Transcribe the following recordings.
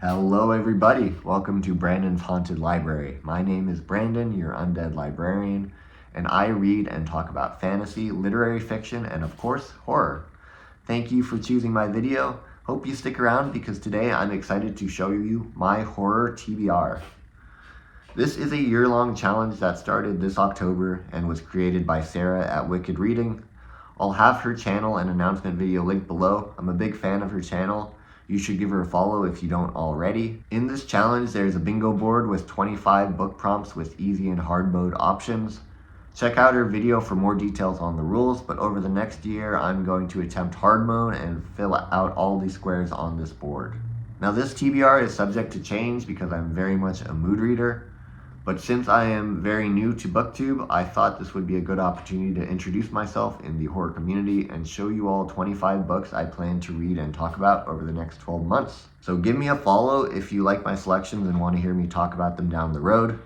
Hello everybody, welcome to Brandon's Haunted Library. My name is Brandon, your undead librarian, and I read and talk about fantasy, literary fiction, and of course, horror. Thank you for choosing my video. Hope you stick around because today I'm excited to show you my horror TBR. This is a year-long challenge that started this October and was created by Sarah at Wicked Reading. I'll have her channel and announcement video linked below. I'm a big fan of her channel. You should give her a follow if you don't already. In this challenge, there's a bingo board with 25 book prompts with easy and hard mode options. Check out her video for more details on the rules, but over the next year, I'm going to attempt hard mode and fill out all the squares on this board. Now this TBR is subject to change because I'm very much a mood reader, but since I am very new to BookTube, I thought this would be a good opportunity to introduce myself in the horror community and show you all 25 books I plan to read and talk about over the next 12 months. So give me a follow if you like my selections and want to hear me talk about them down the road.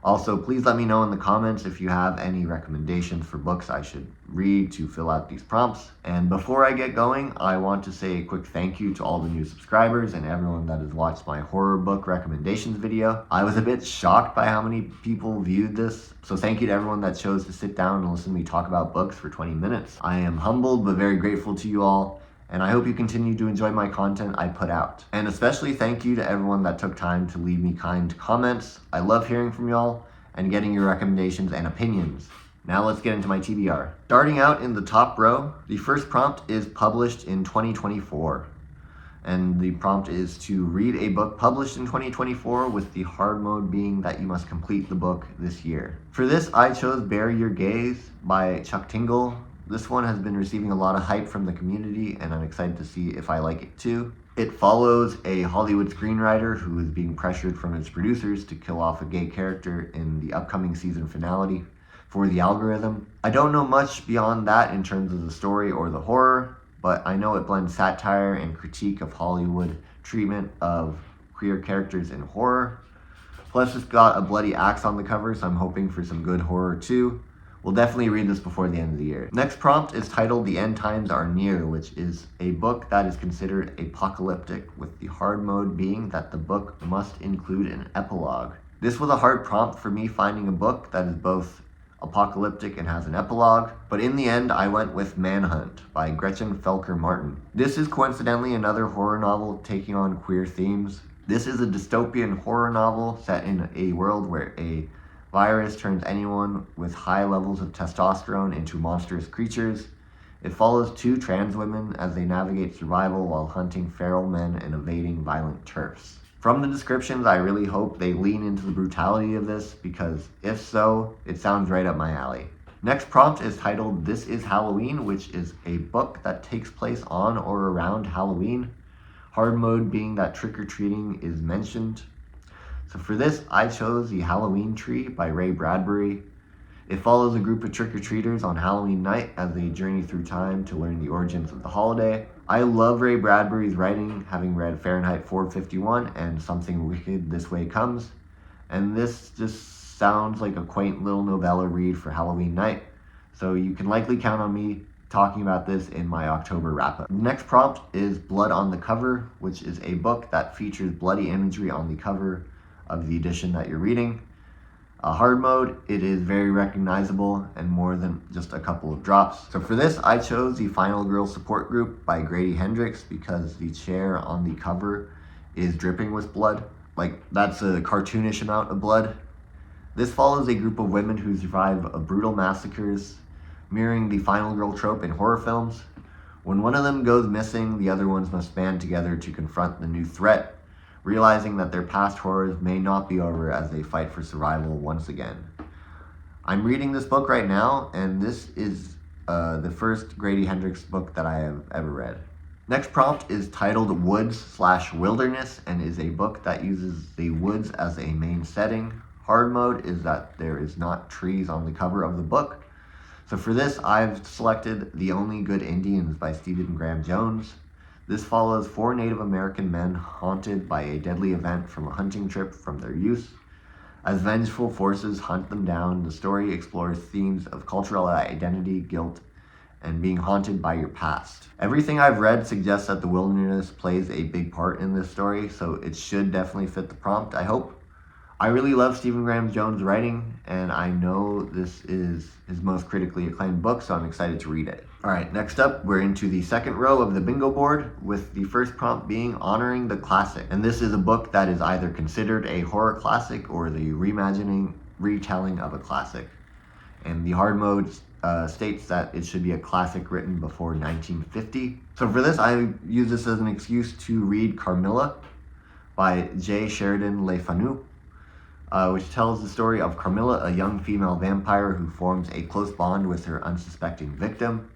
Also, please let me know in the comments if you have any recommendations for books I should read to fill out these prompts. And before I get going, I want to say a quick thank you to all the new subscribers and everyone that has watched my horror book recommendations video. I was a bit shocked by how many people viewed this, so thank you to everyone that chose to sit down and listen to me talk about books for 20 minutes. I am humbled but very grateful to you all, and I hope you continue to enjoy my content I put out. And especially thank you to everyone that took time to leave me kind comments. I love hearing from y'all and getting your recommendations and opinions. Now let's get into my TBR. Starting out in the top row, the first prompt is published in 2024. And the prompt is to read a book published in 2024 with the hard mode being that you must complete the book this year. For this, I chose Bury Your Gaze by Chuck Tingle. This one has been receiving a lot of hype from the community, and I'm excited to see if I like it too. It follows a Hollywood screenwriter who is being pressured from his producers to kill off a gay character in the upcoming season finale for the algorithm. I don't know much beyond that in terms of the story or the horror, but I know it blends satire and critique of Hollywood treatment of queer characters in horror. Plus it's got a bloody axe on the cover, so I'm hoping for some good horror too. We'll definitely read this before the end of the year. Next prompt is titled The End Times Are Near, which is a book that is considered apocalyptic, with the hard mode being that the book must include an epilogue. This was a hard prompt for me, finding a book that is both apocalyptic and has an epilogue, but in the end I went with Manhunt by Gretchen Felker Martin. This is coincidentally another horror novel taking on queer themes. This is a dystopian horror novel set in a world where a virus turns anyone with high levels of testosterone into monstrous creatures. It follows two trans women as they navigate survival while hunting feral men and evading violent TERFs. From the descriptions, I really hope they lean into the brutality of this, because if so, it sounds right up my alley. Next prompt is titled This Is Halloween, which is a book that takes place on or around Halloween. Hard mode being that trick-or-treating is mentioned. So for this, I chose The Halloween Tree by Ray Bradbury. It follows a group of trick-or-treaters on Halloween night as they journey through time to learn the origins of the holiday. I love Ray Bradbury's writing, having read Fahrenheit 451 and Something Wicked This Way Comes. And this just sounds like a quaint little novella read for Halloween night. So you can likely count on me talking about this in my October wrap-up. The next prompt is Blood on the Cover, which is a book that features bloody imagery on the cover of the edition that you're reading. Hard mode, it is very recognizable and more than just a couple of drops. So for this, I chose The Final Girl Support Group by Grady Hendrix because the chair on the cover is dripping with blood. Like, that's a cartoonish amount of blood. This follows a group of women who survive a brutal massacres, mirroring the final girl trope in horror films. When one of them goes missing, the other ones must band together to confront the new threat, realizing that their past horrors may not be over as they fight for survival once again. I'm reading this book right now, and this is the first Grady Hendrix book that I have ever read. Next prompt is titled Woods/Wilderness and is a book that uses the woods as a main setting. Hard mode is that there is not trees on the cover of the book. So for this, I've selected The Only Good Indians by Stephen Graham Jones. This follows 4 Native American men haunted by a deadly event from a hunting trip from their youth. As vengeful forces hunt them down, the story explores themes of cultural identity, guilt, and being haunted by your past. Everything I've read suggests that the wilderness plays a big part in this story, so it should definitely fit the prompt, I hope. I really love Stephen Graham Jones' writing, and I know this is his most critically acclaimed book, so I'm excited to read it. Alright, next up, we're into the second row of the bingo board, with the first prompt being Honoring the Classic. And this is a book that is either considered a horror classic or the retelling of a classic. And the hard mode states that it should be a classic written before 1950. So for this, I use this as an excuse to read Carmilla by J. Sheridan Le Fanu, which tells the story of Carmilla, a young female vampire who forms a close bond with her unsuspecting victim.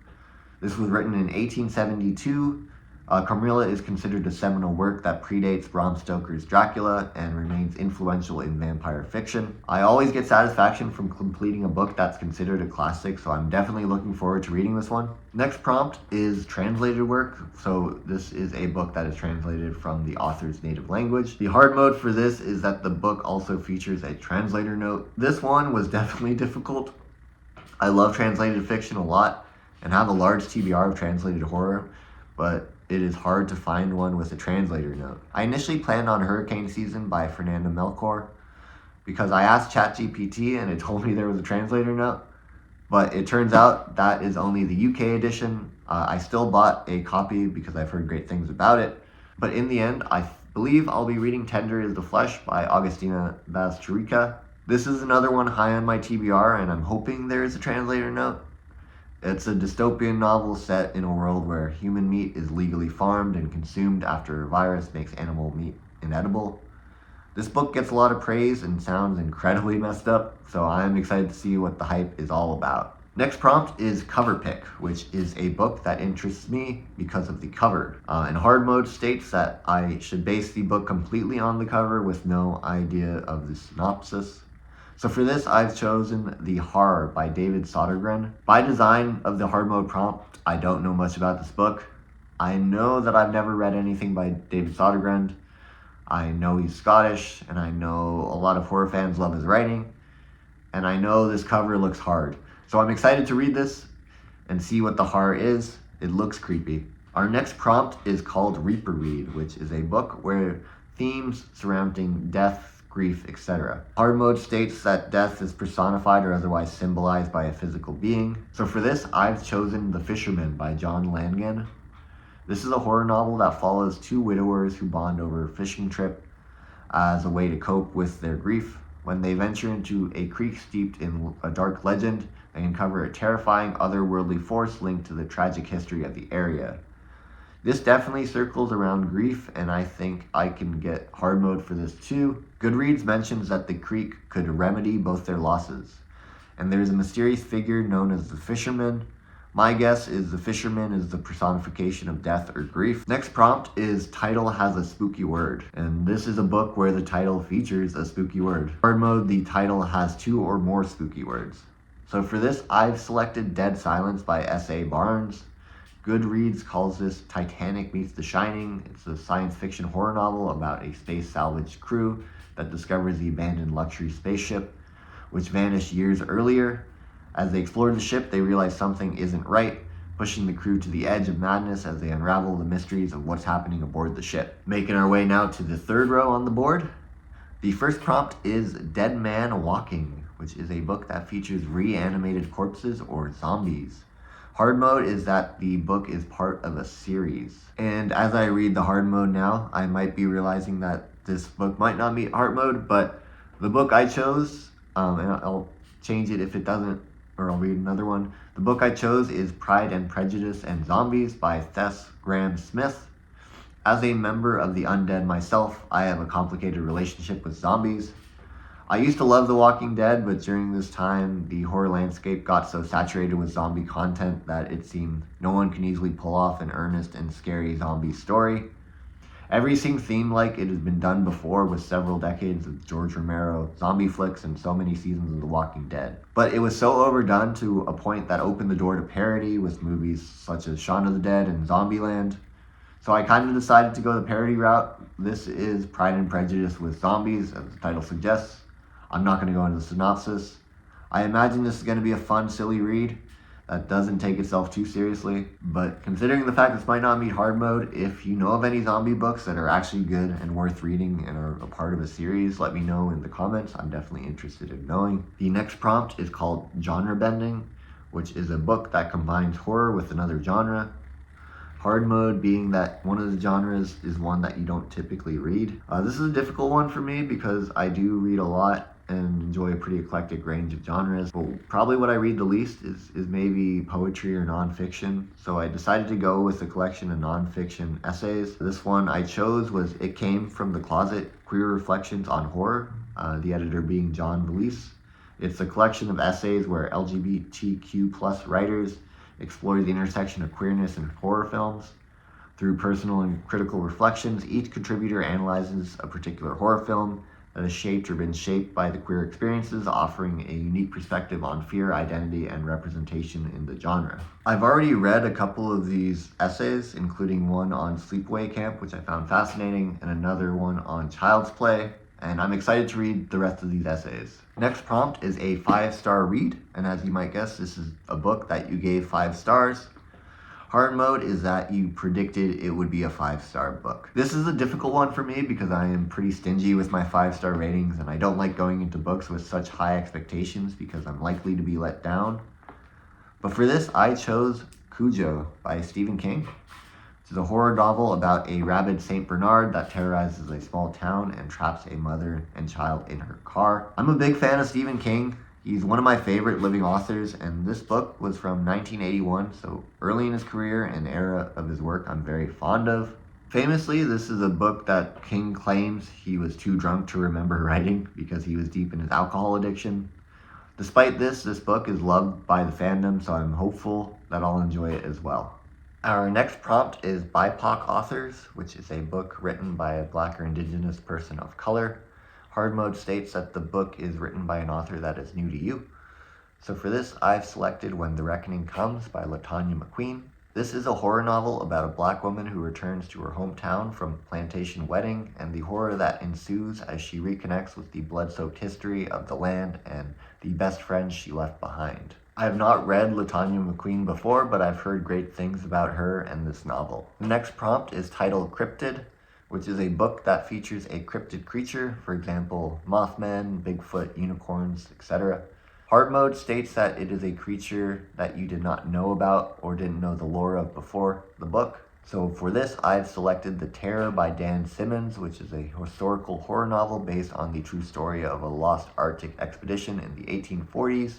This was written in 1872. Carmilla is considered a seminal work that predates Bram Stoker's Dracula and remains influential in vampire fiction. I always get satisfaction from completing a book that's considered a classic, so I'm definitely looking forward to reading this one. Next prompt is translated work. So this is a book that is translated from the author's native language. The hard mode for this is that the book also features a translator note. This one was definitely difficult. I love translated fiction a lot and have a large TBR of translated horror, but it is hard to find one with a translator note. I initially planned on Hurricane Season by Fernanda Melchor because I asked ChatGPT and it told me there was a translator note, but it turns out that is only the UK edition. I still bought a copy because I've heard great things about it, but in the end, I believe I'll be reading Tender is the Flesh by Agustina Bazterrica. This is another one high on my TBR, and I'm hoping there is a translator note. It's a dystopian novel set in a world where human meat is legally farmed and consumed after a virus makes animal meat inedible. This book gets a lot of praise and sounds incredibly messed up, so I'm excited to see what the hype is all about. Next prompt is Cover Pick, which is a book that interests me because of the cover. And hard mode states that I should base the book completely on the cover with no idea of the synopsis. So for this, I've chosen The Horror by David Sodergren. By design of the hard mode prompt, I don't know much about this book. I know that I've never read anything by David Sodergren. I know he's Scottish, and I know a lot of horror fans love his writing, and I know this cover looks hard. So I'm excited to read this and see what the horror is. It looks creepy. Our next prompt is called Reaper Read, which is a book where themes surrounding death, grief, etc. Hard mode states that death is personified or otherwise symbolized by a physical being. So for this, I've chosen The Fisherman by John Langan. This is a horror novel that follows two widowers who bond over a fishing trip as a way to cope with their grief. When they venture into a creek steeped in a dark legend, they uncover a terrifying otherworldly force linked to the tragic history of the area. This definitely circles around grief, and I think I can get hard mode for this too. Goodreads mentions that the creek could remedy both their losses, and there's a mysterious figure known as the Fisherman. My guess is the Fisherman is the personification of death or grief. Next prompt is Title Has a Spooky Word, and this is a book where the title features a spooky word. Hard mode, the title has two or more spooky words. So for this, I've selected Dead Silence by S.A. Barnes. Goodreads calls this Titanic meets The Shining. It's a science fiction horror novel about a space salvage crew that discovers the abandoned luxury spaceship, which vanished years earlier. As they explore the ship, they realize something isn't right, pushing the crew to the edge of madness as they unravel the mysteries of what's happening aboard the ship. Making our way now to the third row on the board. The first prompt is Dead Man Walking, which is a book that features reanimated corpses or zombies. Hard mode is that the book is part of a series. And as I read the hard mode now, I might be realizing that this book might not meet hard mode, but the book I chose, and I'll change it if it doesn't, or I'll read another one. The book I chose is Pride and Prejudice and Zombies by Tess Graham Smith. As a member of the undead myself, I have a complicated relationship with zombies. I used to love The Walking Dead, but during this time, the horror landscape got so saturated with zombie content that it seemed no one can easily pull off an earnest and scary zombie story. Everything seemed like it has been done before with several decades of George Romero zombie flicks and so many seasons of The Walking Dead. But it was so overdone to a point that opened the door to parody with movies such as Shaun of the Dead and Zombieland. So I kind of decided to go the parody route. This is Pride and Prejudice with zombies, as the title suggests. I'm not going to go into the synopsis. I imagine this is going to be a fun, silly read. that doesn't take itself too seriously. But considering the fact this might not meet hard mode, if you know of any zombie books that are actually good and worth reading and are a part of a series, let me know in the comments. I'm definitely interested in knowing. The next prompt is called Genre Bending, which is a book that combines horror with another genre. Hard mode being that one of the genres is one that you don't typically read. This is a difficult one for me because I do read a lot and enjoy a pretty eclectic range of genres. But probably what I read the least is maybe poetry or nonfiction. So I decided to go with a collection of nonfiction essays. This one I chose was It Came From the Closet, Queer Reflections on Horror, the editor being John Valise. It's a collection of essays where LGBTQ plus writers explore the intersection of queerness and horror films. Through personal and critical reflections, each contributor analyzes a particular horror film that has shaped or been shaped by the queer experiences, offering a unique perspective on fear, identity, and representation in the genre. I've already read a couple of these essays, including one on sleepaway camp, which I found fascinating, and another one on child's play, and I'm excited to read the rest of these essays. Next prompt is a 5-star read, and as you might guess, this is a book that you gave 5 stars. Hard mode is that you predicted it would be a 5-star book. This is a difficult one for me because I am pretty stingy with my 5-star ratings, and I don't like going into books with such high expectations because I'm likely to be let down. But for this, I chose Cujo by Stephen King. It's a horror novel about a rabid Saint Bernard that terrorizes a small town and traps a mother and child in her car. I'm a big fan of Stephen King. He's one of my favorite living authors, and this book was from 1981, so early in his career and era of his work I'm very fond of. Famously, this is a book that King claims he was too drunk to remember writing because he was deep in his alcohol addiction. Despite this book is loved by the fandom, so I'm hopeful that I'll enjoy it as well. Our next prompt is BIPOC Authors, which is a book written by a Black or Indigenous person of color. Hard mode states that the book is written by an author that is new to you. So for this, I've selected When the Reckoning Comes by LaTanya McQueen. This is a horror novel about a Black woman who returns to her hometown from a plantation wedding and the horror that ensues as she reconnects with the blood-soaked history of the land and the best friends she left behind. I have not read LaTanya McQueen before, but I've heard great things about her and this novel. The next prompt is titled Cryptid, which is a book that features a cryptid creature, for example, Mothman, Bigfoot, unicorns, etc. Hard mode states that it is a creature that you did not know about or didn't know the lore of before the book. So for this, I've selected The Terror by Dan Simmons, which is a historical horror novel based on the true story of a lost Arctic expedition in the 1840s.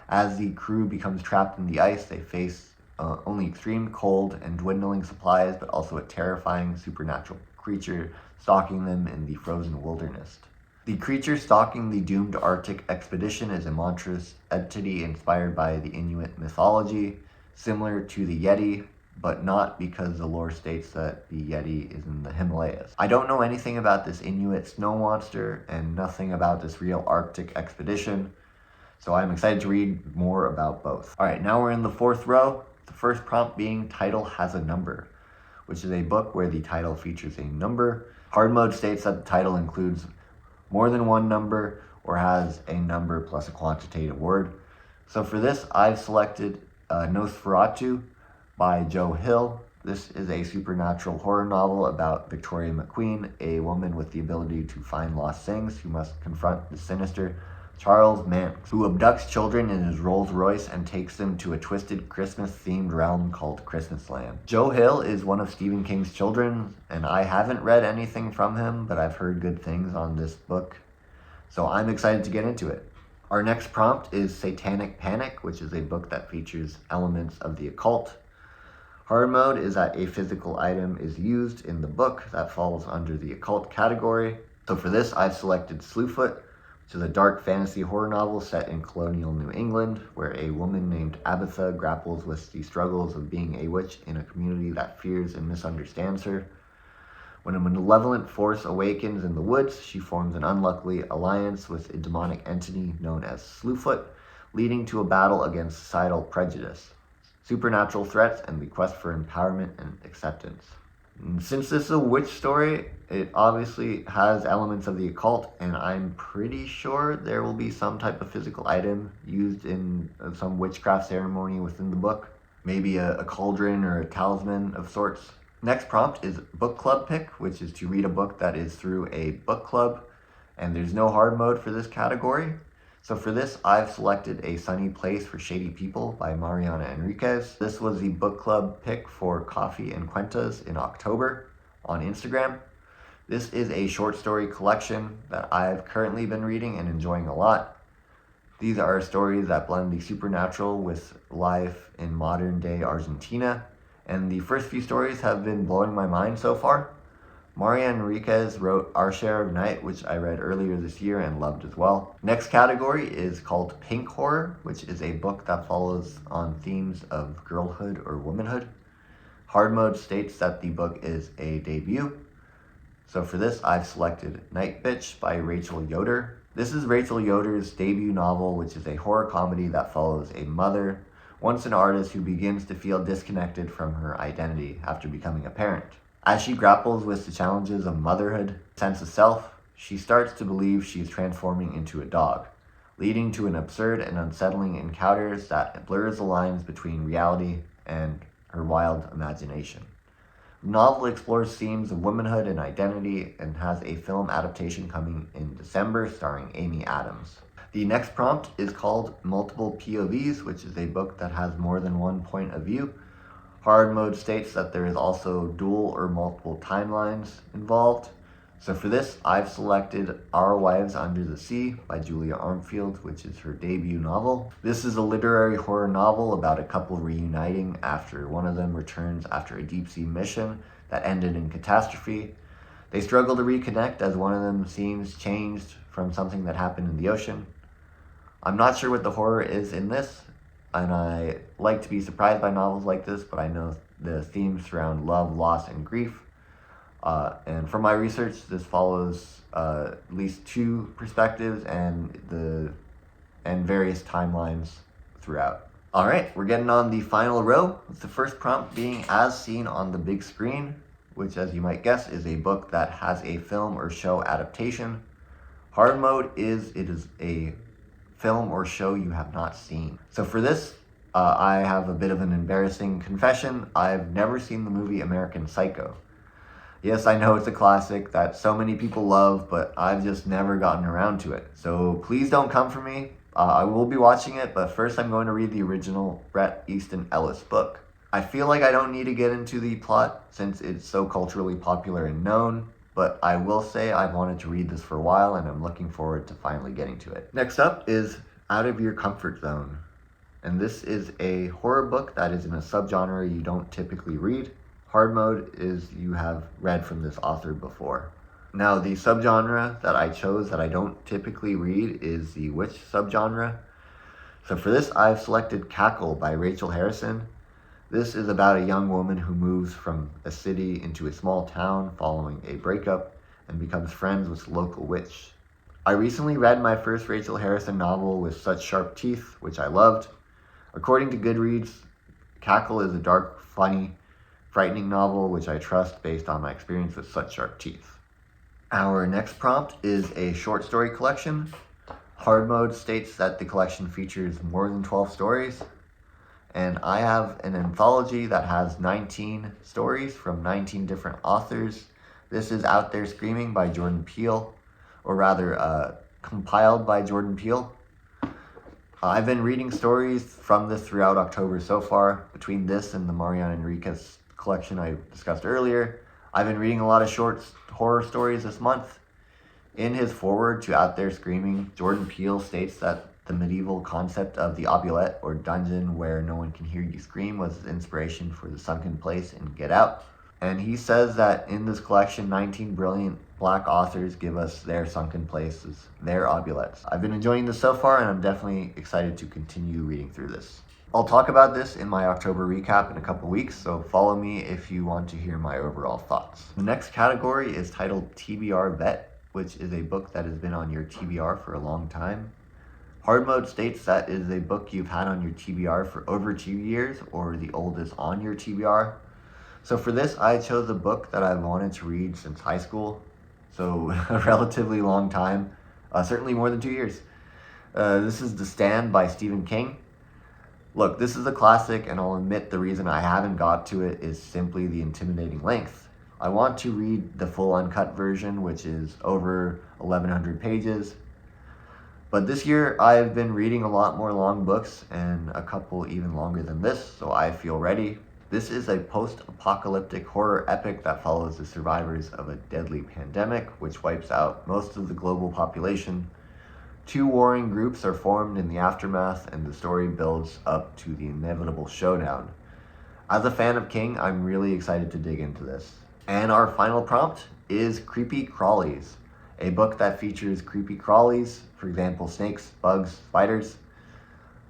As the crew becomes trapped in the ice, they face only extreme cold and dwindling supplies, but also a terrifying supernatural creature stalking them in the frozen wilderness. The creature stalking the doomed Arctic expedition is a monstrous entity inspired by the Inuit mythology, similar to the Yeti, but not because the lore states that the Yeti is in the Himalayas. I don't know anything about this Inuit snow monster and nothing about this real Arctic expedition, so I'm excited to read more about both. All right, now we're in the 4th row, the first prompt being Title Has a Number, which is a book where the title features a number. Hard mode states that the title includes more than one number or has a number plus a quantitative word. So for this, I've selected Nosferatu by Joe Hill. This is a supernatural horror novel about Victoria McQueen, a woman with the ability to find lost things who must confront the sinister Charles Mance, who abducts children in his Rolls Royce and takes them to a twisted Christmas-themed realm called Christmasland. Joe Hill is one of Stephen King's children, and I haven't read anything from him, but I've heard good things on this book, so I'm excited to get into it. Our next prompt is Satanic Panic, which is a book that features elements of the occult. Hard mode is that a physical item is used in the book that falls under the occult category. So for this, I've selected Slewfoot, which is a dark fantasy horror novel set in colonial New England, where a woman named Abatha grapples with the struggles of being a witch in a community that fears and misunderstands her. When a malevolent force awakens in the woods, she forms an unlucky alliance with a demonic entity known as Slewfoot, leading to a battle against societal prejudice, supernatural threats, and the quest for empowerment and acceptance. And since this is a witch story, it obviously has elements of the occult, and I'm pretty sure there will be some type of physical item used in some witchcraft ceremony within the book. Maybe a cauldron or a talisman of sorts. Next prompt is book club pick, which is to read a book that is through a book club, and there's no hard mode for this category. So for this, I've selected A Sunny Place for Shady People by Mariana Enriquez. This was the book club pick for Coffee and Cuentas in October on Instagram. This is a short story collection that I've currently been reading and enjoying a lot. These are stories that blend the supernatural with life in modern day Argentina, and the first few stories have been blowing my mind so far. Mariana Enriquez wrote Our Share of Night, which I read earlier this year and loved as well. Next category is called Pink Horror, which is a book that follows on themes of girlhood or womanhood. Hard mode states that the book is a debut. So for this, I've selected Night Bitch by Rachel Yoder. This is Rachel Yoder's debut novel, which is a horror comedy that follows a mother, once an artist, who begins to feel disconnected from her identity after becoming a parent. As she grapples with the challenges of motherhood, sense of self, she starts to believe she is transforming into a dog, leading to an absurd and unsettling encounters that blurs the lines between reality and her wild imagination. The novel explores themes of womanhood and identity and has a film adaptation coming in December starring Amy Adams. The next prompt is called Multiple POVs, which is a book that has more than one point of view. Hard mode states that there is also dual or multiple timelines involved. So for this, I've selected Our Wives Under the Sea by Julia Armfield, which is her debut novel. This is a literary horror novel about a couple reuniting after one of them returns after a deep sea mission that ended in catastrophe. They struggle to reconnect as one of them seems changed from something that happened in the ocean. I'm not sure what the horror is in this, and I like to be surprised by novels like this, but I know the themes surround love, loss, and grief. And from my research, this follows at least two perspectives and various timelines throughout. All right, we're getting on the final row, with the first prompt being As Seen on the Big Screen, which, as you might guess, is a book that has a film or show adaptation. Hard mode is it is a film or show you have not seen. So for this, I have a bit of an embarrassing confession. I've never seen the movie American Psycho. Yes, I know it's a classic that so many people love, but I've just never gotten around to it. So please don't come for me. I will be watching it, but first I'm going to read the original Bret Easton Ellis book. I feel like I don't need to get into the plot since it's so culturally popular and known, but I will say I've wanted to read this for a while and I'm looking forward to finally getting to it. Next up is Out of Your Comfort Zone. And this is a horror book that is in a subgenre you don't typically read. Hard mode is you have read from this author before. Now, the subgenre that I chose that I don't typically read is the witch subgenre. So for this, I've selected Cackle by Rachel Harrison. This is about a young woman who moves from a city into a small town following a breakup and becomes friends with a local witch. I recently read my first Rachel Harrison novel with Such Sharp Teeth, which I loved. According to Goodreads, Cackle is a dark, funny, frightening novel which I trust based on my experience with Such Sharp Teeth. Our next prompt is a short story collection. Hard mode states that the collection features more than 12 stories. And I have an anthology that has 19 stories from 19 different authors. This is Out There Screaming by Jordan Peele, or rather compiled by Jordan Peele. I've been reading stories from this throughout October so far. Between this and the Mariana Enriquez collection I discussed earlier, I've been reading a lot of short horror stories this month. In his foreword to Out There Screaming, Jordan Peele states that the medieval concept of the oubliette, or dungeon where no one can hear you scream, was his inspiration for The Sunken Place and Get Out. And he says that in this collection, 19 brilliant Black authors give us their sunken places, their oubliettes. I've been enjoying this so far, and I'm definitely excited to continue reading through this. I'll talk about this in my October recap in a couple weeks, so follow me if you want to hear my overall thoughts. The next category is titled TBR Vet, which is a book that has been on your TBR for a long time. Hard mode states that is a book you've had on your TBR for over 2 years, or the oldest on your TBR. So for this, I chose a book that I've wanted to read since high school, so a relatively long time, certainly more than 2 years. This is The Stand by Stephen King. Look, this is a classic, and I'll admit the reason I haven't got to it is simply the intimidating length. I want to read the full uncut version, which is over 1,100 pages. But this year, I've been reading a lot more long books, and a couple even longer than this, so I feel ready. This is a post-apocalyptic horror epic that follows the survivors of a deadly pandemic, which wipes out most of the global population. Two warring groups are formed in the aftermath, and the story builds up to the inevitable showdown. As a fan of King, I'm really excited to dig into this. And our final prompt is Creepy Crawlies, a book that features creepy crawlies, for example, snakes, bugs, spiders.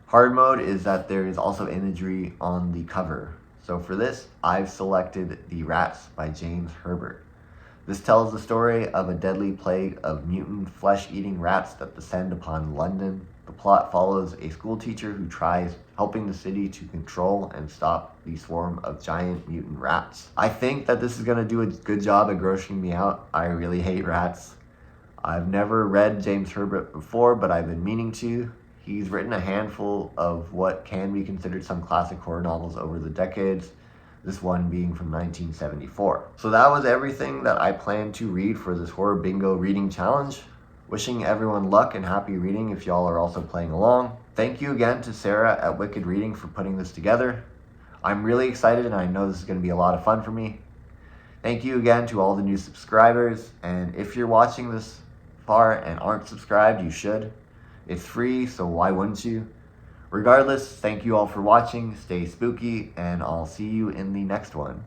Hard mode is that there is also imagery on the cover. So for this, I've selected The Rats by James Herbert. This tells the story of a deadly plague of mutant flesh-eating rats that descend upon London. The plot follows a schoolteacher who tries helping the city to control and stop the swarm of giant mutant rats. I think that this is going to do a good job at grossing me out. I really hate rats. I've never read James Herbert before, but I've been meaning to. He's written a handful of what can be considered some classic horror novels over the decades, this one being from 1974. So that was everything that I planned to read for this Horror Bingo reading challenge. Wishing everyone luck and happy reading if y'all are also playing along. Thank you again to Sarah at Wicked Reading for putting this together. I'm really excited, and I know this is going to be a lot of fun for me. Thank you again to all the new subscribers, and if you're watching this far and aren't subscribed, you should. It's free, so why wouldn't you? Regardless, thank you all for watching, stay spooky, and I'll see you in the next one.